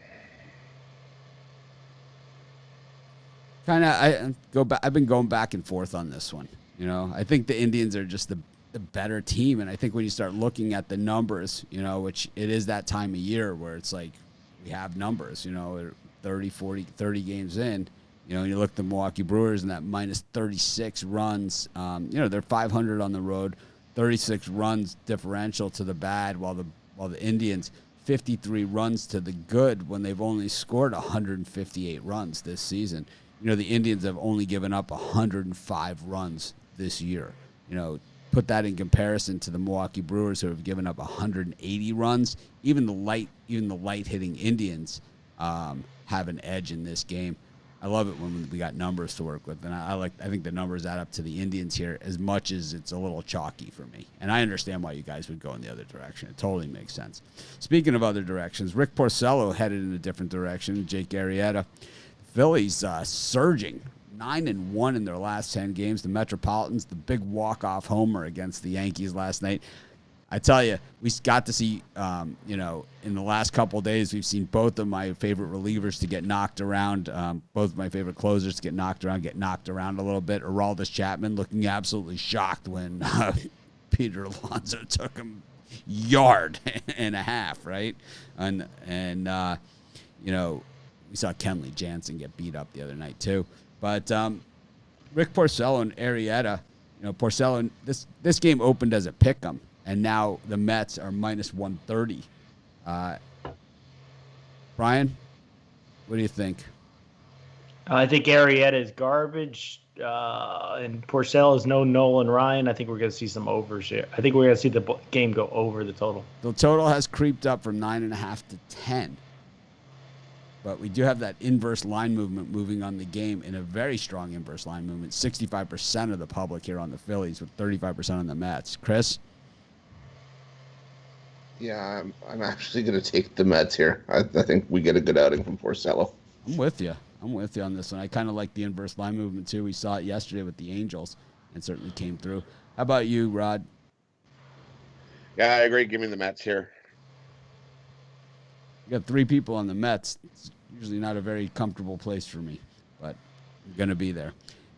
I've been going back and forth on this one. You know, I think the Indians are just the better team, and I think when you start looking at the numbers, you know, which it is that time of year where it's like we have numbers, you know, 30, 40, 30 games in, you know, and you look at the Milwaukee Brewers and that minus 36 runs, you know, they're 500 on the road, 36 runs differential to the bad, while the Indians 53 runs to the good when they've only scored 158 runs this season. The Indians have only given up 105 runs this year. Put that in comparison to the Milwaukee Brewers, who have given up 180 runs. Even the light hitting Indians have an edge in this game. I love it when we got numbers to work with, and I think the numbers add up to the Indians here as much as it's a little chalky for me. And I understand why you guys would go in the other direction. It totally makes sense. Speaking of other directions, Rick Porcello headed in a different direction. Jake Arrieta. Phillies surging 9-1 in their last 10 games. The Metropolitans, the big walk-off homer against the Yankees last night. I tell you, we got to see, in the last couple of days, we've seen both of my favorite relievers to get knocked around, both of my favorite closers to get knocked around a little bit. Aroldis Chapman looking absolutely shocked when Peter Alonso took him yard and a half, right? And we saw Kenley Jansen get beat up the other night too. But Rick Porcello and Arrieta, Porcello, this game opened as a pick'em. And now the Mets are minus 130. Brian, what do you think? I think Arrieta is garbage, and Porcello is no Nolan Ryan. I think we're going to see some overs here. I think we're going to see the game go over the total. The total has creeped up from 9.5 to 10. But we do have that inverse line movement moving on the game in a very strong inverse line movement. 65% of the public here on the Phillies with 35% on the Mets. Chris? Yeah, I'm actually going to take the Mets here. I think we get a good outing from Porcello. I'm with you on this one. I kind of like the inverse line movement, too. We saw it yesterday with the Angels and certainly came through. How about you, Rod? Yeah, I agree. Give me the Mets here. You got 3 people on the Mets. It's usually not a very comfortable place for me, but I'm going to be there.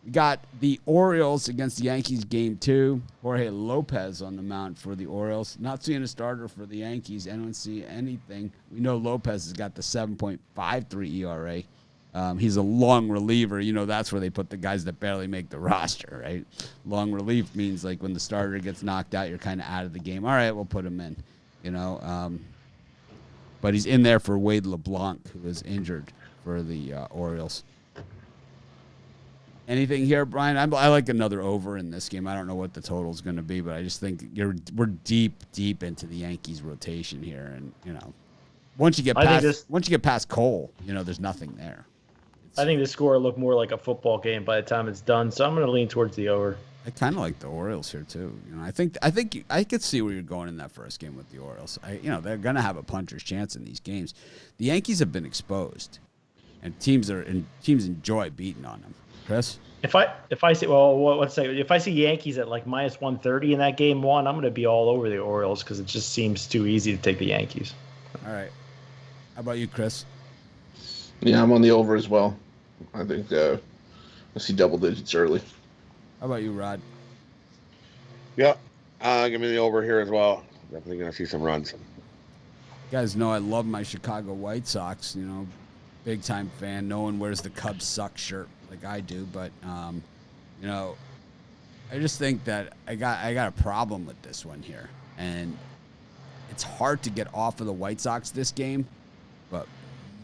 We got the Orioles against the Yankees game 2. Jorge Lopez on the mound for the Orioles. Not seeing a starter for the Yankees. I don't see anything. We know Lopez has got the 7.53 ERA. He's a long reliever. That's where they put the guys that barely make the roster, right? Long relief means like when the starter gets knocked out, you're kind of out of the game. All right, we'll put him in, But he's in there for Wade LeBlanc, who is injured for the Orioles. Anything here, Brian? I like another over in this game. I don't know what the total is going to be, but I just think we're deep into the Yankees rotation here, and once you get past Cole, there's nothing there. I think the score will look more like a football game by the time it's done, so I'm going to lean towards the over. I kind of like the Orioles here too. I think I could see where you're going in that first game with the Orioles. They're going to have a puncher's chance in these games. The Yankees have been exposed, and teams enjoy beating on them. Chris? If I see Yankees at like minus 130 in that game 1, I'm going to be all over the Orioles because it just seems too easy to take the Yankees. All right. How about you, Chris? Yeah, I'm on the over as well. I think I see double digits early. How about you, Rod? Yeah, give me the over here as well. Definitely going to see some runs. You guys know I love my Chicago White Sox, big time fan. No one wears the Cubs suck shirt like I do, but I just think that I got a problem with this one here, and it's hard to get off of the White Sox this game, but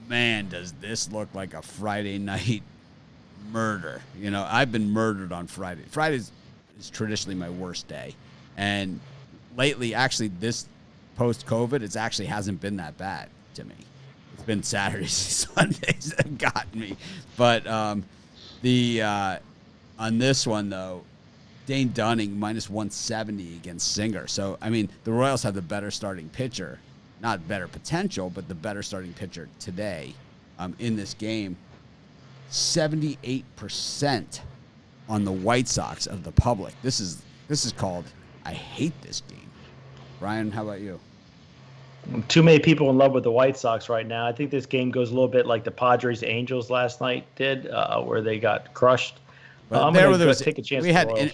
man, does this look like a Friday night murder. I've been murdered on Friday. Friday is traditionally my worst day, and lately, actually, this post-COVID, it actually hasn't been that bad to me. It's been Saturdays and Sundays that have gotten me. But on this one, though, Dane Dunning minus 170 against Singer. So, the Royals have the better starting pitcher. Not better potential, but the better starting pitcher today in this game. 78% on the White Sox of the public. This is called I hate this game. Brian, how about you? Too many people in love with the White Sox right now. I think this game goes a little bit like the Padres Angels last night did, where they got crushed. But I'm going to take a chance.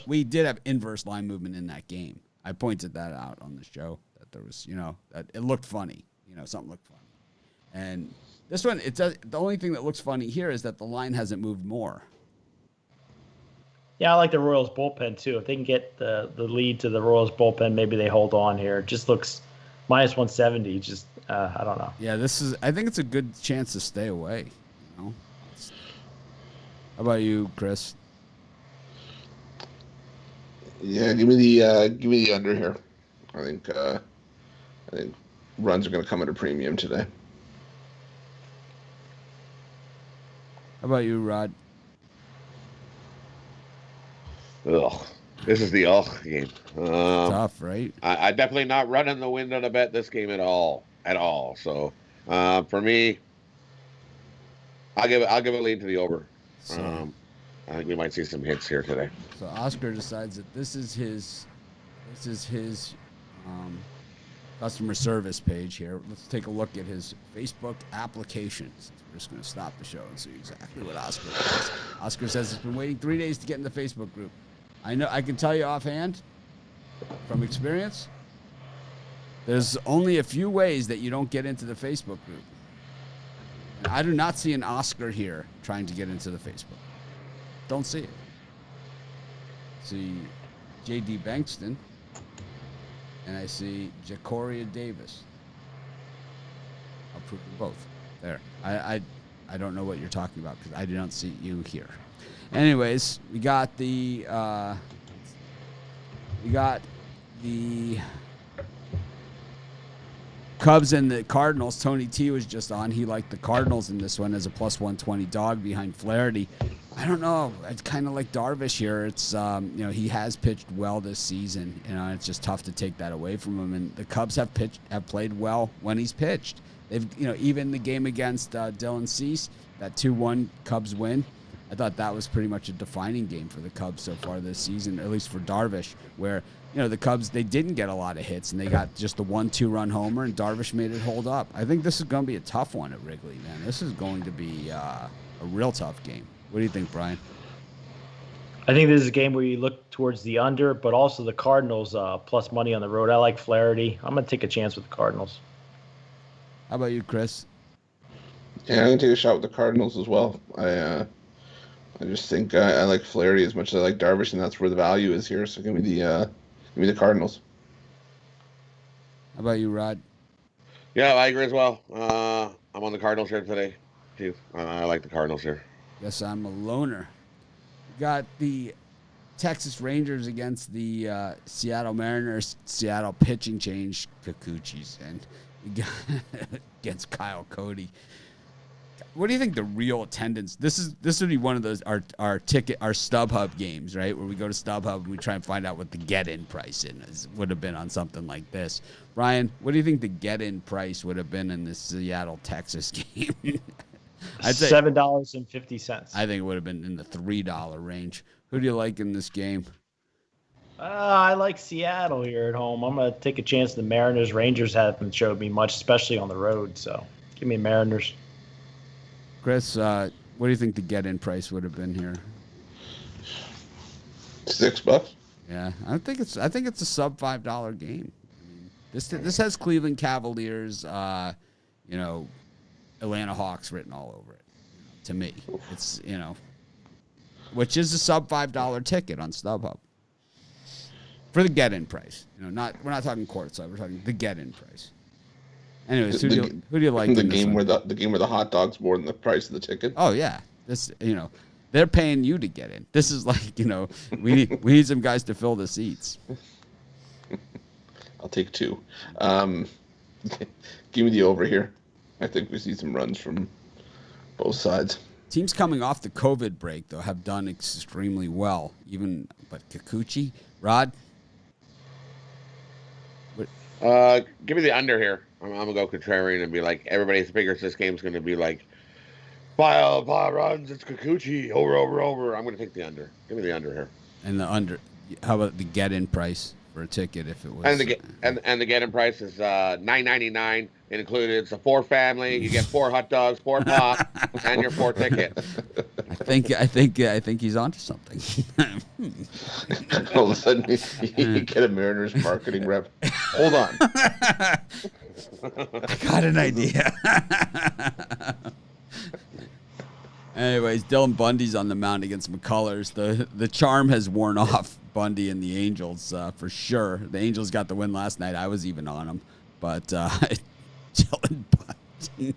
We did have inverse line movement in that game. I pointed that out on the show that there was, that it looked funny. Something looked funny. And this one, the only thing that looks funny here is that the line hasn't moved more. Yeah, I like the Royals bullpen too. If they can get the lead to the Royals bullpen, maybe they hold on here. It just looks minus 170. Just I don't know. Yeah, I think it's a good chance to stay away. You know? How about you, Chris? Yeah, give me the under here. I think runs are going to come at a premium today. How about you, Rod? Ugh. This is the game. Tough, right? I definitely not running the window to bet this game at all. So for me, I'll give a lead to the over. So, I think we might see some hits here today. So Oscar decides that this is his customer service page here. Let's take a look at his Facebook applications. We're just going to stop the show and see exactly what Oscar does. Oscar says he's been waiting 3 days to get in the Facebook group. I can tell you offhand, from experience, there's only a few ways that you don't get into the Facebook group. And I do not see an Oscar here trying to get into the Facebook. Don't see it. See J.D. Bankston, and I see Jacoria Davis. I'll prove them both. There. I don't know what you're talking about because I do not see you here. Anyways, we got the Cubs and the Cardinals. Tony T was just on. He liked the Cardinals in this one as a plus 120 dog behind Flaherty. I don't know. It's kind of like Darvish here. It's he has pitched well this season. It's just tough to take that away from him. And the Cubs have played well when he's pitched. They've even the game against Dylan Cease, that 2-1 Cubs win. I thought that was pretty much a defining game for the Cubs so far this season, at least for Darvish, where the Cubs, they didn't get a lot of hits and they got just the 1-2 run homer and Darvish made it hold up. I think this is going to be a tough one at Wrigley, man. This is going to be a real tough game. What do you think, Brian? I think this is a game where you look towards the under, but also the Cardinals plus money on the road. I like Flaherty. I'm going to take a chance with the Cardinals. How about you, Chris? Yeah, I'm going to take a shot with the Cardinals as well. I just think I like Flaherty as much as I like Darvish, and that's where the value is here. So give me the Cardinals. How about you, Rod? Yeah, I agree as well. I'm on the Cardinals here today, too. I like the Cardinals here. Guess I'm a loner. We got the Texas Rangers against the Seattle Mariners. Seattle pitching change, Kikuchi's, and we got against Kyle Cody. What do you think the real attendance? This would be one of those our StubHub games, right? Where we go to StubHub and we try and find out what the get-in price would have been on something like this. Brian, what do you think the get-in price would have been in the Seattle Texas game? I'd say $7.50. I think it would have been in the $3 range. Who do you like in this game? I like Seattle here at home. I'm going to take a chance. The Mariners. Rangers haven't showed me much, especially on the road. So give me Mariners. Chris, what do you think the get-in price would have been here? $6. Yeah, I think it's a sub $5 game. I mean, this has Cleveland Cavaliers, Atlanta Hawks written all over it. To me, it's which is a sub $5 ticket on StubHub for the get-in price. We're not talking courtside. We're talking the get-in price. Anyways, who do you like? The game where the hot dog's more than the price of the ticket. Oh yeah, this they're paying you to get in. This is like we need some guys to fill the seats. I'll take 2. Give me the over here. I think we see some runs from both sides. Teams coming off the COVID break though have done extremely well. But Kikuchi, Rod. Give me the under here. I'm gonna go contrarian and be like, everybody figures this game's gonna be like 5 runs. It's Kikuchi over. I'm gonna take the under. Give me the under here. And the under. How about the get-in price for a ticket if it was? And the get-in price is $9.99. It included it's a 4-family. You get 4 hot dogs, 4 pop, and your 4 tickets. I think he's onto something. All of a sudden, you get a Mariners marketing rep. Hold on. I got an idea. Anyways, Dylan Bundy's on the mound against McCullers. The charm has worn off Bundy and the Angels for sure. The Angels got the win last night. I was even on them. But Dylan Bundy.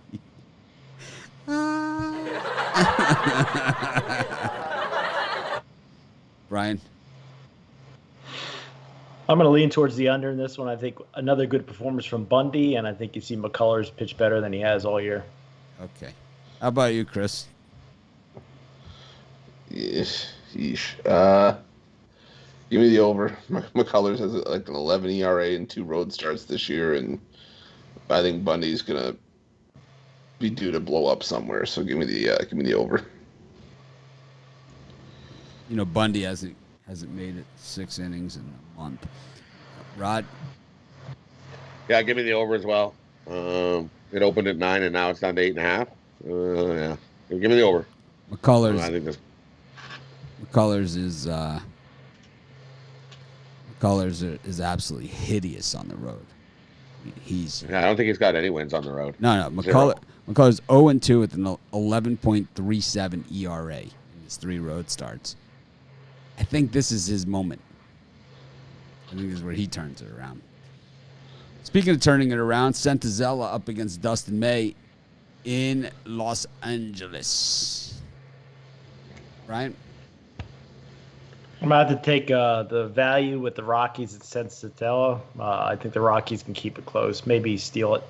Brian? I'm going to lean towards the under in this one. I think another good performance from Bundy, and I think you see McCullers pitch better than he has all year. Okay. How about you, Chris? Yeesh. Give me the over. McCullers has like an 11 ERA and 2 road starts this year, and I think Bundy's gonna be due to blow up somewhere. So give me the over. You know, Bundy hasn't made it 6 innings in a month. Rod? Yeah, give me the over as well. It opened at 9 and now it's down to 8.5. Yeah, give me the over. McCullers. I think this. McCullers is absolutely hideous on the road. I don't think he's got any wins on the road. No. McCullers 0-2 with an 11.37 ERA in his 3 road starts. I think this is his moment. I think this is where he turns it around. Speaking of turning it around, Santazella up against Dustin May in Los Angeles. Ryan? I'm going to have to take the value with the Rockies at Santazella. I think the Rockies can keep it close, maybe steal it.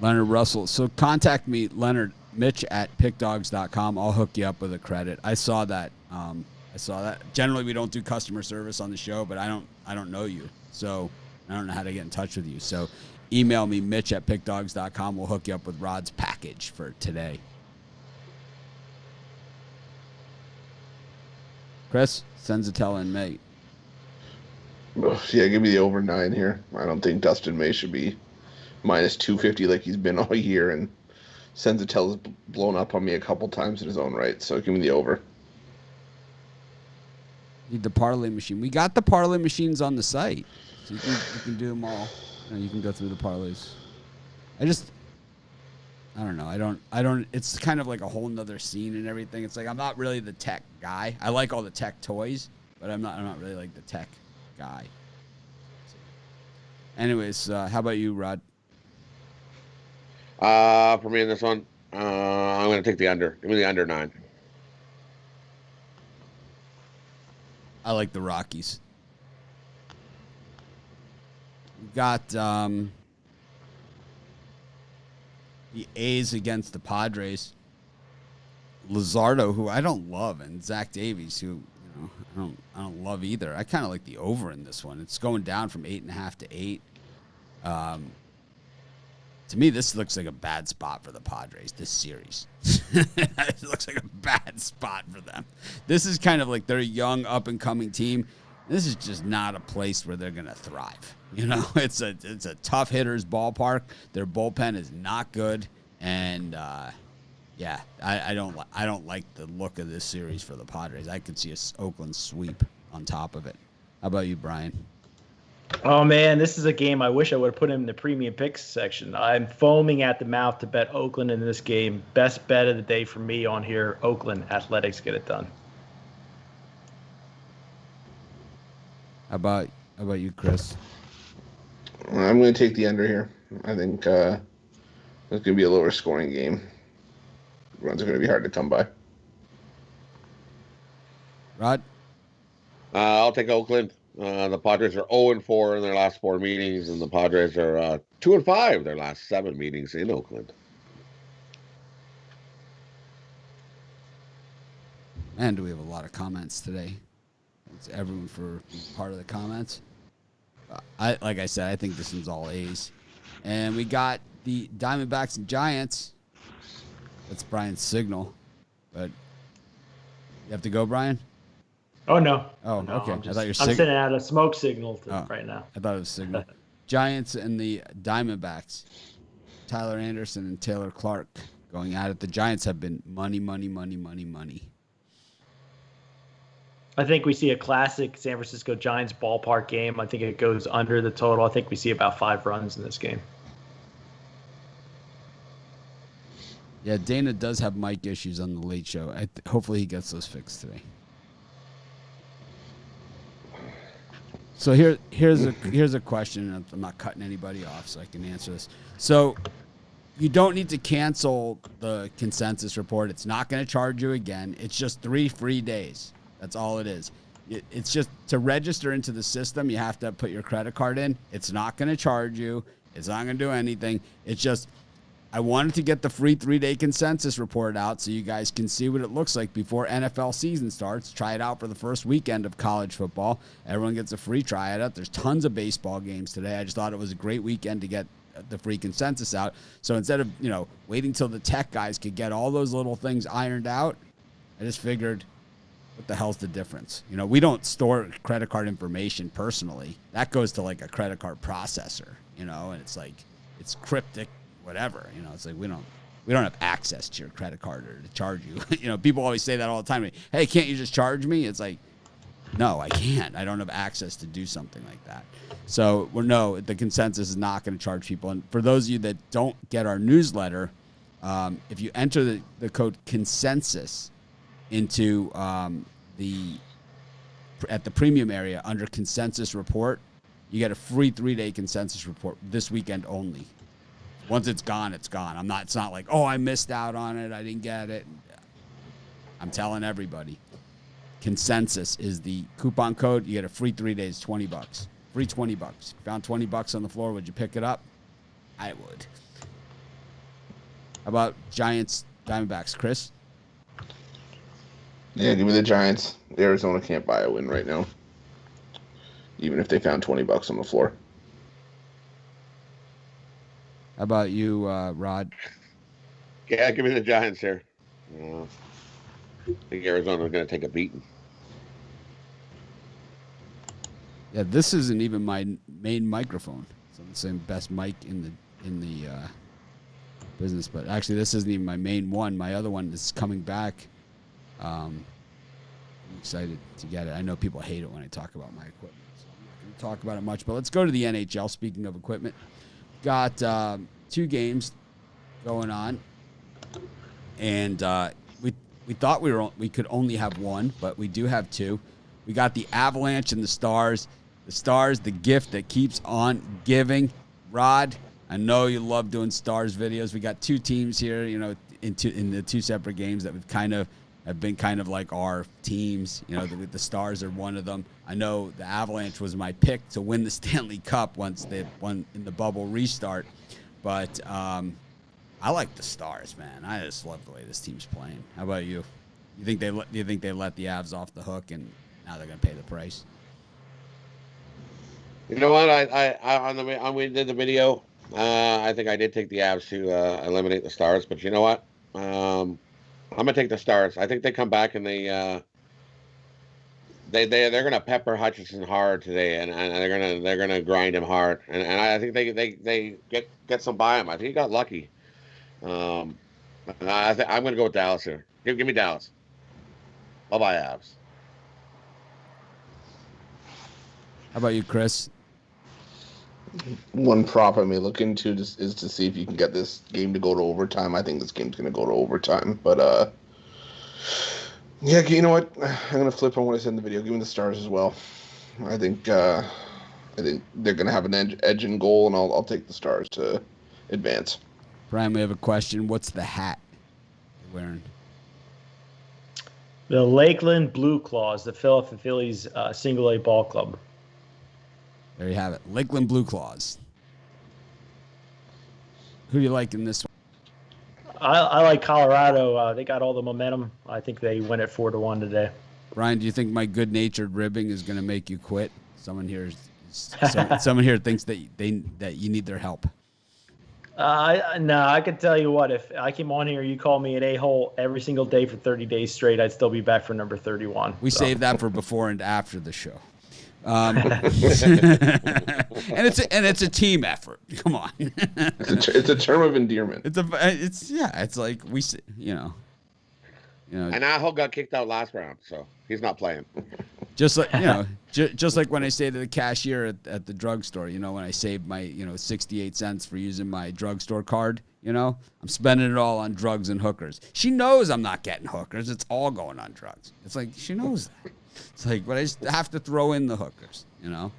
Leonard Russell. So contact me, Mitch at pickdogs.com. I'll hook you up with a credit. I saw that. Generally, we don't do customer service on the show, but I don't know you, so I don't know how to get in touch with you. So email me, Mitch at pickdogs.com. We'll hook you up with Rod's package for today. Chris, Senzatella and May. Yeah, give me the over 9 here. I don't think Dustin May should be minus 250 like he's been all year, and Senzatella's blown up on me a couple times in his own right, so give me the over. Need the parlay machine. We got the parlay machines on the site, so you can do them all. You can go through the parlays. I don't know. I don't. It's kind of like a whole nother scene and everything. It's like I'm not really the tech guy. I like all the tech toys, but I'm not really like the tech guy. Anyways, how about you, Rod? For me in this one, I'm going to take the under. Give me the under 9. I like the Rockies. We got the A's against the Padres. Luzardo, who I don't love, and Zach Davies, who I don't love either. I kind of like the over in this one. It's going down from 8.5 to 8. To me, this looks like a bad spot for the Padres, this series. It looks like a bad spot for them. This is kind of like their young, up-and-coming team. This is just not a place where they're going to thrive. It's a tough hitter's ballpark. Their bullpen is not good. And, I don't like the look of this series for the Padres. I could see a Oakland sweep on top of it. How about you, Brian? Oh, man, this is a game I wish I would have put in the premium picks section. I'm foaming at the mouth to bet Oakland in this game. Best bet of the day for me on here, Oakland Athletics get it done. How about you, Chris? I'm going to take the under here. I think it's going to be a lower scoring game. Runs are going to be hard to come by. Rod? I'll take Oakland. The Padres are 0-4 in their last 4 meetings, and the Padres are 2-5 their last 7 meetings in Oakland. Man, do we have a lot of comments today. Thanks everyone for being part of the comments. Like I said, I think this one's all A's. And we got the Diamondbacks and Giants. That's Brian's signal. But you have to go, Brian? Oh, no. Oh, no, okay. I'm I thought sending out a smoke signal right now. I thought it was signal. Giants and the Diamondbacks. Tyler Anderson and Taylor Clark going at it. The Giants have been money. I think we see a classic San Francisco Giants ballpark game. I think it goes under the total. I think we see about 5 runs in this game. Yeah, Dana does have mic issues on the Late Show. Hopefully he gets those fixed today. So here's a question. I'm not cutting anybody off, so I can answer this. So you don't need to cancel the consensus report. It's not going to charge you again. It's just 3 free days. That's all it is. It's just to register into the system, you have to put your credit card in. It's not going to charge you. It's not going to do anything. It's just I wanted to get the free 3-day consensus report out so you guys can see what it looks like before NFL season starts. Try it out for the first weekend of college football. Everyone gets a free try it out. There's tons of baseball games today. I just thought it was a great weekend to get the free consensus out. So instead of, waiting till the tech guys could get all those little things ironed out, I just figured, what the hell's the difference? We don't store credit card information personally. That goes to like a credit card processor, and it's like, it's cryptic. Whatever, it's like we don't have access to your credit card or to charge you. People always say that all the time. Hey, can't you just charge me? It's like, no, I can't. I don't have access to do something like that. So the consensus is not going to charge people. And for those of you that don't get our newsletter, if you enter the code consensus into at the premium area under consensus report, you get a free 3-day consensus report this weekend only. Once it's gone, it's gone. It's not like, I missed out on it. I didn't get it. I'm telling everybody. Consensus is the coupon code. You get a free 3 days, $20. Free $20. Found $20 on the floor. Would you pick it up? I would. How about Giants, Diamondbacks, Chris? Yeah, give me the Giants. Arizona can't buy a win right now, even if they found $20 on the floor. How about you, Rod? Yeah, give me the Giants here. I think Arizona's going to take a beating. Yeah, this isn't even my main microphone. It's on the same best mic in the business, but actually this isn't even my main one. My other one is coming back. I'm excited to get it. I know people hate it when I talk about my equipment, so I'm not going to talk about it much. But let's go to the NHL. Speaking of equipment. Got 2 games going on, and we thought we could only have one, but we do have 2. We got the Avalanche and the Stars. The Stars, the gift that keeps on giving. Rod, I know you love doing Stars videos. We got 2 teams here, in the 2 separate games that have been kind of like our teams. The Stars are one of them. I know the Avalanche was my pick to win the Stanley Cup once they won in the bubble restart. But I like the Stars, man. I just love the way this team's playing. How about you? Do you think they let the Avs off the hook and now they're going to pay the price? You know what? When we did the video, I think I did take the Avs to eliminate the Stars. But you know what? I'm gonna take the Stars. I think they come back and they're gonna pepper Hutchinson hard today, and they're gonna grind him hard. And I think they get some by him. I think he got lucky. I'm gonna go with Dallas here. Give me Dallas. Bye bye Avs. How about you, Chris? One prop I may look into is to see if you can get this game to go to overtime. I think this game's going to go to overtime. But, yeah, you know what? I'm going to flip on what I said in the video. Give me the Stars as well. I think they're going to have an edge in goal, and I'll take the Stars to advance. Brian, we have a question. What's the hat you're wearing? The Lakeland Blue Claws, the Philadelphia Phillies single A ball club. There you have it. Lakeland Blue Claws. Who do you like in this one? I like Colorado. They got all the momentum. I think they win it 4-1 today. Brian, do you think my good-natured ribbing is going to make you quit? Someone here thinks that you need their help. No, I can tell you what. If I came on here, you call me an a-hole every single day for 30 days straight, I'd still be back for number 31. We save that for before and after the show. And it's a team effort. Come on. It's a term of endearment. It's like And Aho got kicked out last round, so he's not playing. Just like, just like when I say to the cashier at the drugstore, when I saved my, 68 cents for using my drugstore card, I'm spending it all on drugs and hookers. She knows I'm not getting hookers. It's all going on drugs. It's like, she knows that. It's like, but I just have to throw in the hookers, It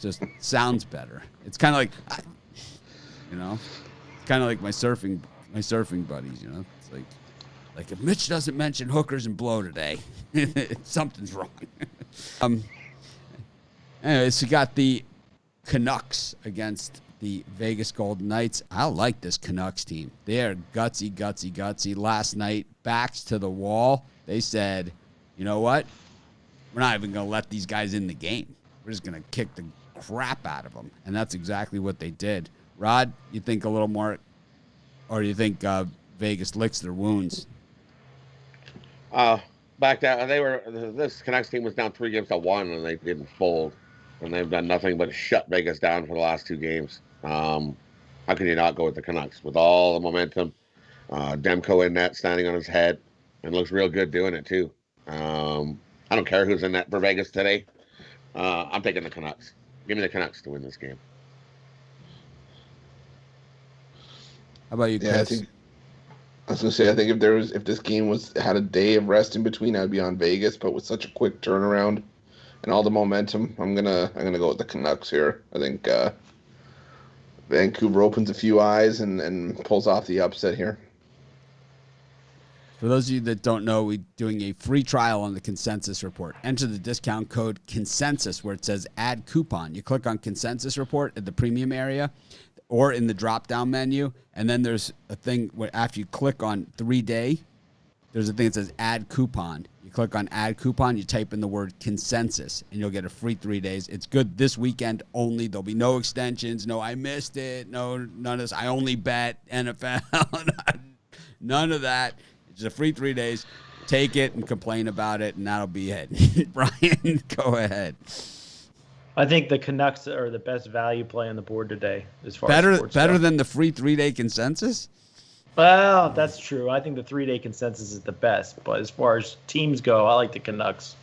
just sounds better. It's kind of like, kind of like my surfing buddies, It's like if Mitch doesn't mention hookers and blow today, something's wrong. Anyways, we got the Canucks against the Vegas Golden Knights. I like this Canucks team. They are gutsy. Last night, backs to the wall. They said, you know what? We're not even going to let these guys in the game. We're just going to kick the crap out of them. And that's exactly what they did. Rod, you think a little more, or do you think Vegas licks their wounds? Back down, this Canucks team was down 3-1, and they didn't fold, and they've done nothing but shut Vegas down for the last 2 games. How can you not go with the Canucks with all the momentum? Demko in net, standing on his head, and looks real good doing it too. I don't care who's in net for Vegas today. I'm taking the Canucks. Give me the Canucks to win this game. How about you, Chris? Yeah, I was gonna say, I think if this game had a day of rest in between, I'd be on Vegas. But with such a quick turnaround and all the momentum, I'm gonna go with the Canucks here. I think Vancouver opens a few eyes and pulls off the upset here. For those of you that don't know, we're doing a free trial on the Consensus Report. Enter the discount code CONSENSUS where it says add coupon. You click on Consensus Report at the premium area or in the drop-down menu, and then there's a thing where after you click on 3-day, there's a thing that says add coupon. You click on add coupon, you type in the word consensus, and you'll get a free 3 days. It's good this weekend only. There'll be no extensions, no I missed it, no none of this. I only bet NFL, none of that. It's a free 3 days. Take it and complain about it, and that'll be it. Brian, go ahead. I think the Canucks are the best value play on the board today as far as sports better go. Than the free 3-day consensus? Well, that's true. I think the 3-day consensus is the best, but as far as teams go, I like the Canucks.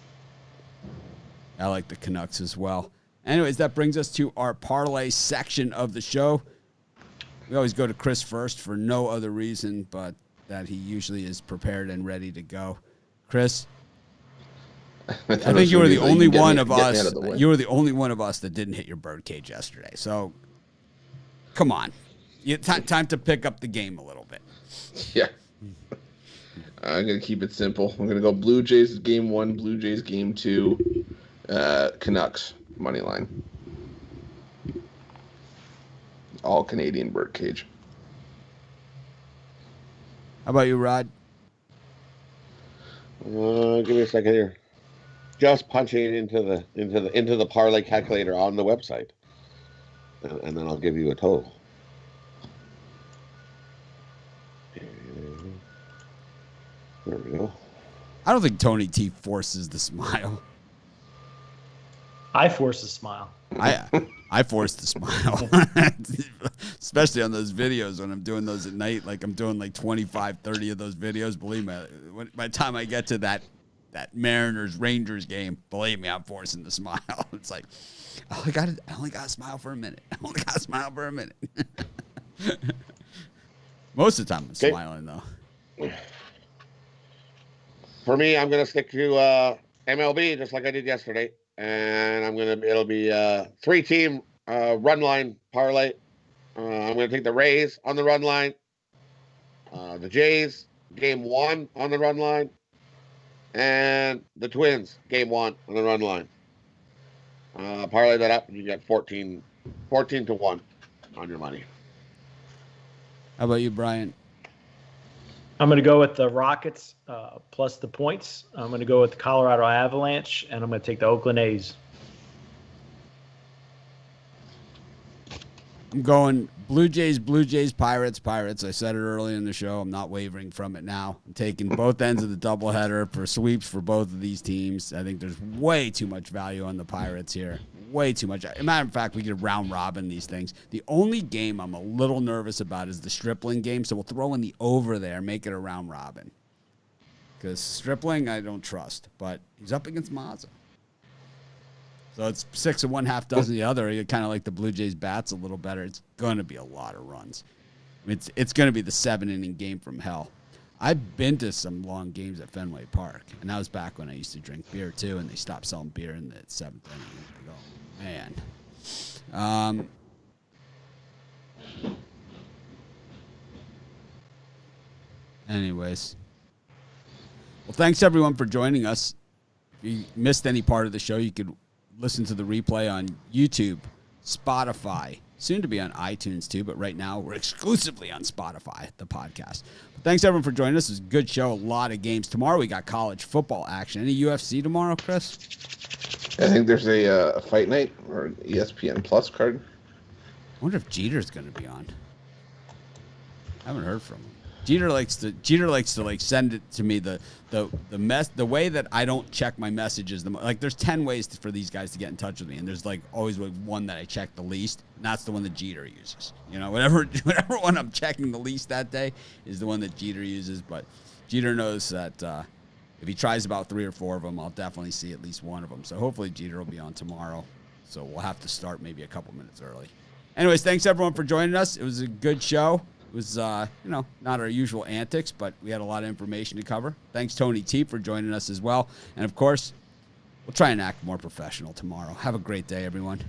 I like the Canucks as well. Anyways, that brings us to our parlay section of the show. We always go to Chris first for no other reason but that he usually is prepared and ready to go. Chris, I think you were the only one of us. You were the only one of us that didn't hit your birdcage yesterday. So, come on, time to pick up the game a little bit. Yeah, I'm gonna keep it simple. I'm gonna go Blue Jays game 1, Blue Jays game 2, Canucks money line. All Canadian birdcage. How about you, Rod? Give me a second here. Just punching into the parlay calculator on the website, and then I'll give you a total. There we go. I don't think Tony T forces the smile. I force a smile. I force the smile, especially on those videos when I'm doing those at night. Like I'm doing like 25, 30 of those videos. Believe me, by the time I get to that Mariners-Rangers game, believe me, I'm forcing the smile. It's like, I only got to smile for a minute. Most of the time I'm smiling, though. For me, I'm going to stick to MLB, just like I did yesterday. And it'll be a 3-team run line parlay. I'm going to take the Rays on the run line, the Jays, game 1 on the run line, and the Twins, game 1 on the run line. Parlay that up, and you get 14 to 1 on your money. How about you, Brian? I'm going to go with the Rockets plus the points. I'm going to go with the Colorado Avalanche, and I'm going to take the Oakland A's. I'm going Blue Jays, Pirates. I said it early in the show. I'm not wavering from it now. I'm taking both ends of the doubleheader for sweeps for both of these teams. I think there's way too much value on the Pirates here. Way too much. As a matter of fact, we could round robin these things. The only game I'm a little nervous about is the Stripling game, so we'll throw in the over there, make it a round robin. Because Stripling, I don't trust, but he's up against Mazza. So it's 6 of one, half dozen the other. You kind of like the Blue Jays bats a little better. It's going to be a lot of runs. I mean, it's going to be the 7-inning game from hell. I've been to some long games at Fenway Park, and that was back when I used to drink beer too, and they stopped selling beer in the 7th inning. Oh, man. Anyways. Well, thanks everyone for joining us. If you missed any part of the show, you could listen to the replay on YouTube, Spotify, soon to be on iTunes too, but right now we're exclusively on Spotify, the podcast. But thanks everyone for joining us. It was a good show, a lot of games. Tomorrow we got college football action. Any UFC tomorrow, Chris? I think there's a fight night or an ESPN Plus card. I wonder if Jeter's going to be on. I haven't heard from him. Jeter likes to like send it to me the way that I don't check my messages. Like there's 10 ways for these guys to get in touch with me, and there's like always one that I check the least, and that's the one that Jeter uses. You know, whatever one I'm checking the least that day is the one that Jeter uses. But Jeter knows that if he tries about 3 or 4 of them, I'll definitely see at least one of them. So hopefully Jeter will be on tomorrow. So we'll have to start maybe a couple minutes early. Anyways, thanks everyone for joining us. It was a good show. It was, not our usual antics, but we had a lot of information to cover. Thanks, Tony T, for joining us as well. And, of course, we'll try and act more professional tomorrow. Have a great day, everyone.